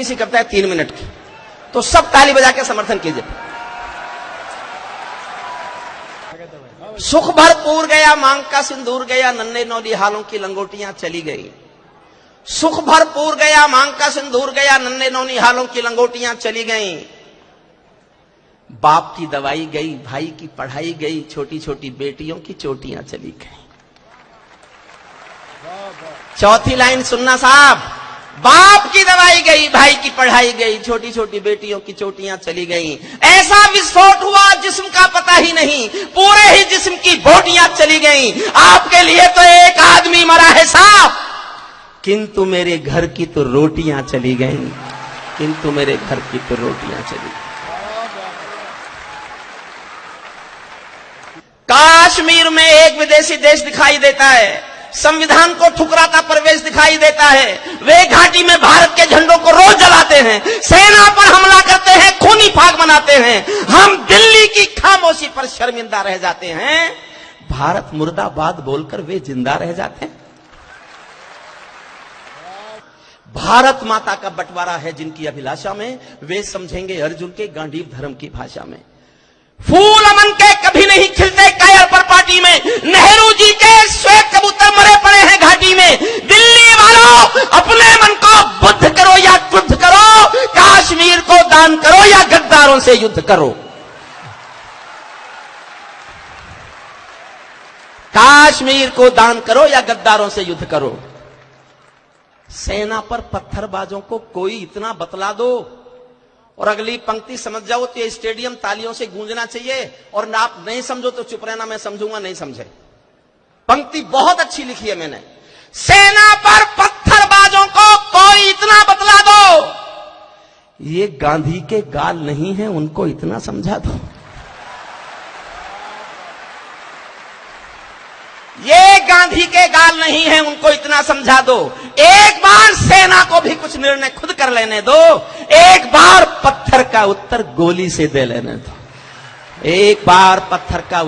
छोटी सी कविता है 3 मिनट की, तो सब ताली बजा के समर्थन कीजिए। सुख भरपूर गया मांग का सिंदूर गया, नन्हे नौली हालों की लंगोटियां चली गई। सुख भरपूर गया मांग का सिंदूर गया, नन्हे नौली हालों की लंगोटियां चली गई। बाप की दवाई गई, भाई की पढ़ाई गई, छोटी छोटी बेटियों की चोटियां चली गई। चौथी लाइन सुनना साहब, बाप की दवाई गई, भाई की पढ़ाई गई, छोटी छोटी बेटियों की चोटियां चली गई। ऐसा विस्फोट हुआ जिस्म का पता ही नहीं, पूरे ही जिस्म की बोटियां चली गई। आपके लिए तो एक आदमी मरा है साहब, किंतु मेरे घर की तो रोटियां चली गई, किंतु मेरे घर की तो रोटियां चली गई। कश्मीर में एक विदेशी देश दिखाई देता है, संविधान को ठुकराता प्रवेश दिखाई देता है। वे घाटी में भारत के झंडों को रोज जलाते हैं, सेना पर हमला करते हैं, खूनी फाग मनाते हैं। हम दिल्ली की खामोशी पर शर्मिंदा रह जाते हैं, भारत मुर्दाबाद बोलकर वे जिंदा रह जाते हैं। भारत माता का बंटवारा है जिनकी अभिलाषा में, वे समझेंगे अर्जुन के गांडीव धर्म की भाषा में। फूल अमन के कभी नहीं खिलते कायर पर पार्टी में, नेहरू जी के श्वेत कबूतर मरे पड़े हैं घाटी में। दिल्ली वालों अपने मन को बुद्ध करो या युद्ध करो, कश्मीर को दान करो या गद्दारों से युद्ध करो। कश्मीर को दान करो या गद्दारों से युद्ध करो। सेना पर पत्थरबाजों को कोई इतना बतला दो और अगली पंक्ति समझ जाओ तो ये स्टेडियम तालियों से गूंजना चाहिए, और ना आप नहीं समझो तो चुप रहना, मैं समझूंगा नहीं समझे। पंक्ति बहुत अच्छी लिखी है मैंने, सेना पर पत्थरबाजों को कोई इतना बतला दो, ये गांधी के गाल नहीं है, उनको इतना समझा दो। ये गांधी के गाल नहीं है, उनको इतना समझा दो। एक बार सेना को भी कुछ निर्णय खुद कर लेने दो, एक बार पत्थर का उत्तर गोली से दे लेने दो। एक बार पत्थर का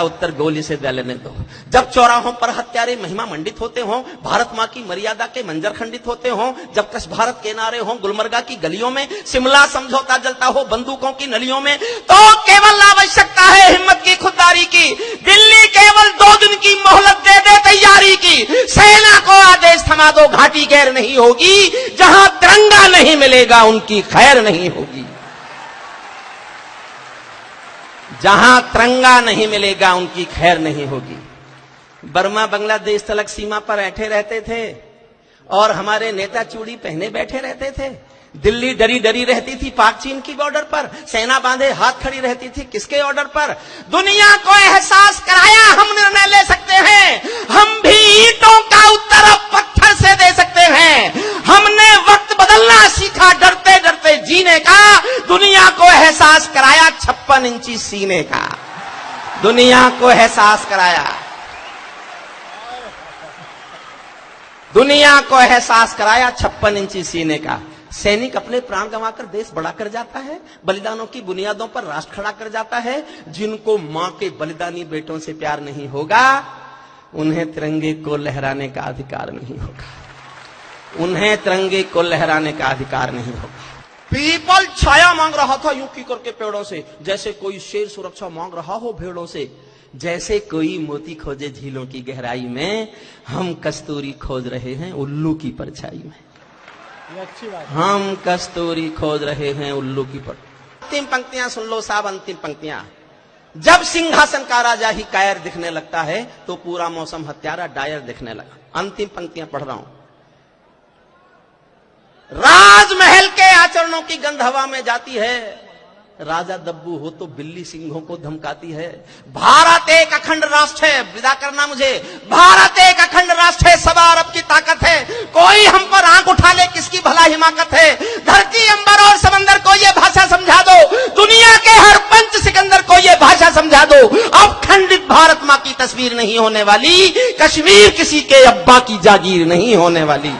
उत्तर गोली से दे लेने दो। जब चौराहों पर हत्यारे महिमा मंडित होते हों, भारत मां की मर्यादा के मंजर खंडित होते हों, जब कश भारत के नारे हों गुलमर्गा की गलियों में, शिमला समझौता जलता हो बंदूकों की नलियों में, तो केवल आवश्यकता है हिम्मत की, खुददारी की। दिल्ली केवल 2 दिन की मोहलत दे दे तैयारी की। सेना को आदेश थमा दो, घाटी गैर नहीं होगी। जहां तिरंगा नहीं मिलेगा उनकी खैर नहीं होगी। जहां तिरंगा नहीं मिलेगा उनकी खैर नहीं होगी। बर्मा बांग्लादेश तलक सीमा पर बैठे रहते थे और हमारे नेता चूड़ी पहने बैठे रहते थे। दिल्ली डरी डरी रहती थी पाक चीन की बॉर्डर पर, सेना बांधे हाथ खड़ी रहती थी किसके ऑर्डर पर? दुनिया को एहसास कराया हम निर्णय ले सकते हैं, हम भी ईंटों का उत्तर अब पत्थर से दे सकते हैं। हमने वक्त बदलना सीखा, डरते डरते जीने का। दुनिया को एहसास कराया 56 इंची सीने का। दुनिया को एहसास कराया, दुनिया को एहसास कराया 56 इंची सीने का। सैनिक अपने प्राण गंवाकर देश बड़ा कर जाता है, बलिदानों की बुनियादों पर राष्ट्र खड़ा कर जाता है। जिनको मां के बलिदानी बेटों से प्यार नहीं होगा, उन्हें तिरंगे को लहराने का अधिकार नहीं होगा। उन्हें तिरंगे को लहराने का अधिकार नहीं होगा। पीपल छाया मांग रहा था यूं की करके पेड़ों से, जैसे कोई शेर सुरक्षा मांग रहा हो भेड़ों से। जैसे कोई मोती खोजे झीलों की गहराई में, हम कस्तूरी खोज रहे हैं उल्लू की परछाई में। हम कस्तूरी खोज रहे हैं उल्लू की पर। अंतिम पंक्तियां सुन लो साहब, अंतिम पंक्तियां। जब सिंहासन का राजा ही कायर दिखने लगता है, तो पूरा मौसम हत्यारा डायर दिखने लगा। अंतिम पंक्तियां पढ़ रहा हूं। राजमहल के आचरणों की गंध हवा में जाती है, राजा दब्बू हो तो बिल्ली सिंहों को धमकाती है। भारत एक अखंड राष्ट्र है, विदा करना मुझे। भारत एक अखंड राष्ट्र है, सवा अरब की ताकत है। कोई हम पर आंख उठा ले किसकी भला हिमाकत है। धरती अंबर और समंदर को ये भाषा समझा दो, दुनिया के हर पंच सिकंदर को ये भाषा समझा दो। अब खंडित भारत मां की तस्वीर नहीं होने वाली, कश्मीर किसी के अब्बा की जागीर नहीं होने वाली।